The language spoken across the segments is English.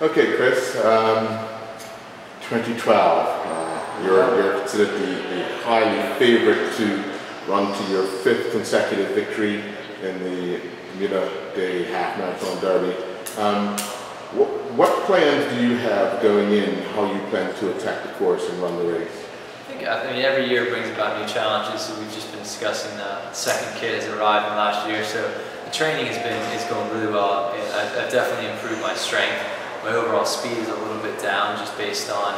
Okay, Chris, 2012, you're considered the highly favorite to run to your 5th consecutive victory in the Bermuda Day Half Marathon Derby. What plans do you have going in, how you plan to attack the course and run the race? I mean, every year brings about new challenges. So we've just been discussing the second kid has arrived in the last year, so the training is going really well. I've definitely improved my strength. My overall speed is a little bit down just based on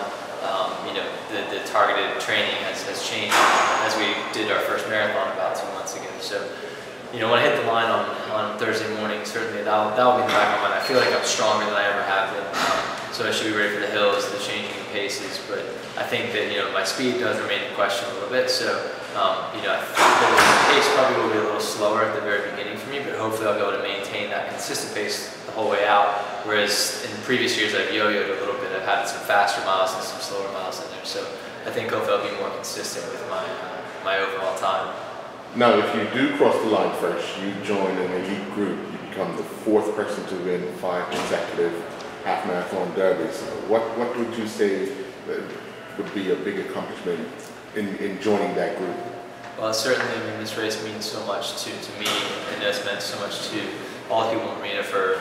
the targeted training has changed as we did our first marathon about 2 months ago. So when I hit the line on Thursday morning, certainly that will be in the back of my mind. I feel like I'm stronger than I ever have been. So I should be ready for the hills, the changing paces, but I think that my speed does remain in question a little bit. So I think the pace probably will be a little slower at the very beginning for me, but hopefully I'll be able to maintain that consistent pace the whole way out. Whereas in previous years I've yo-yoed a little bit. I've had some faster miles and some slower miles in there. So I think hopefully I'll be more consistent with my overall time. Now, if you do cross the line first, you join an elite group. You become the 4th person to win 5 consecutive half marathon derbies. What would you say would be a big accomplishment in joining that group? Well, certainly, I mean, this race means so much to me, and it's meant so much to all the people in Bermuda for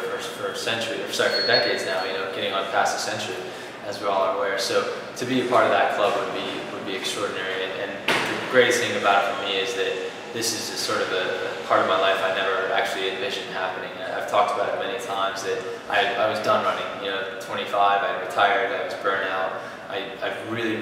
decades now. Getting on past a century, as we all are aware. So to be a part of that club would be extraordinary. And the greatest thing about it for me is that this is a sort of a part of my life I never actually envisioned happening. I've talked about it many times that I was done running. 25, I retired, I was burnt out. I really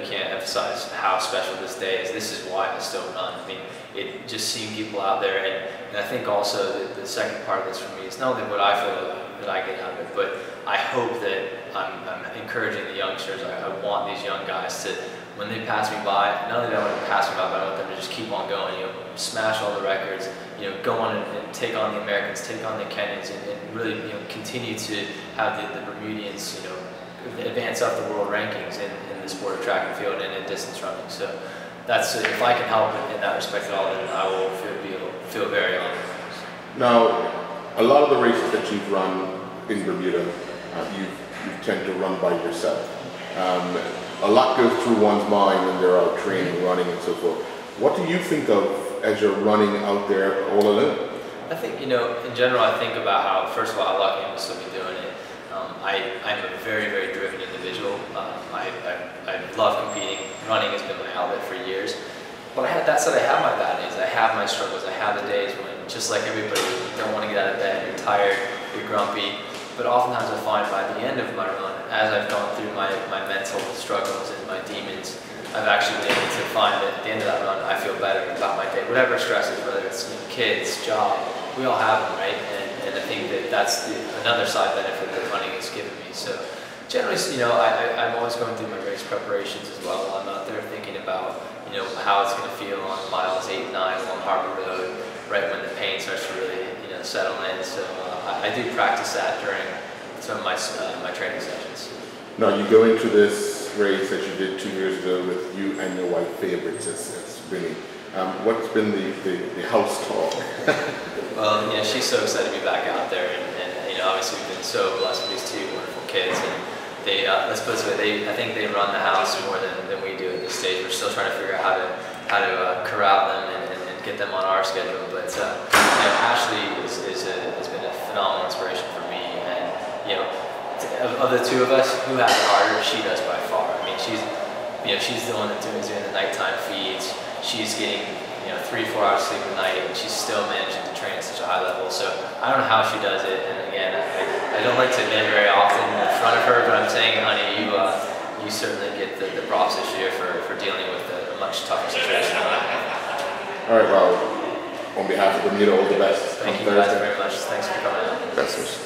can't emphasize how special this day is. This is why I still run. I mean, it just seeing people out there, and I think also that the second part of this for me is not only what I feel that I get out of it, but I hope that I'm encouraging the youngsters. I want these young guys to, when they pass me by, not only do I want them to pass me by, but I want them to just keep on going, smash all the records, go on and take on the Americans, take on the Kenyans, and really, continue to have the Bermudians, advance up the world rankings in the sport of track and field and in distance running. So that's, if I can help in that respect at all, then I will feel very honored. Now, a lot of the races that you've run in Bermuda, you tend to run by yourself. A lot goes through one's mind when they're out training, running, and so forth. What do you think of as you're running out there all alone? I think, in general, I think about how, first of all, how lucky I'm to still be doing it. I'm a very driven individual. I love competing. Running has been my outlet for years. But that said, I have my bad days. I have my struggles. I have the days when, just like everybody, you don't want to get out of bed, you're tired, you're grumpy. But oftentimes I find by the end of my run, as I've gone through my mental struggles and my demons, I've actually been able to find that at the end of that run, I feel better about my day. Whatever stresses, whether it's kids, job, we all have them, right? And I think that that's another side benefit that running has given me. So generally, I'm always going through my race preparations as well. I'm out there thinking about, how it's going to feel on miles 8 and 9 along Harbor Road, right when the pain starts to really, settle in. So I do practice that during some of my training sessions. Now, you go into this race that you did 2 years ago with you and your wife favorites as winning. What's been the house talk? Well, she's so excited to be back out there, and obviously we've been so blessed with these 2 wonderful kids, and they, let's put it this way, I think they run the house more than we do at this stage. We're still trying to figure out how to corral them and get them on our schedule, but Ashley has been a phenomenal inspiration for me, and of the 2 of us, who has it harder? She does by far. I mean, she's the one that's doing the nighttime feeds. She's getting 3-4 hours sleep a night, and she's still managing to train at such a high level. So I don't know how she does it. And again, I don't like to admit very often in front of her, but I'm saying, honey, you certainly get the props this year for dealing with a much tougher situation. All right, well, on behalf of Bermuda, all the best. Thank you guys very much. Thanks for coming out. Best wishes.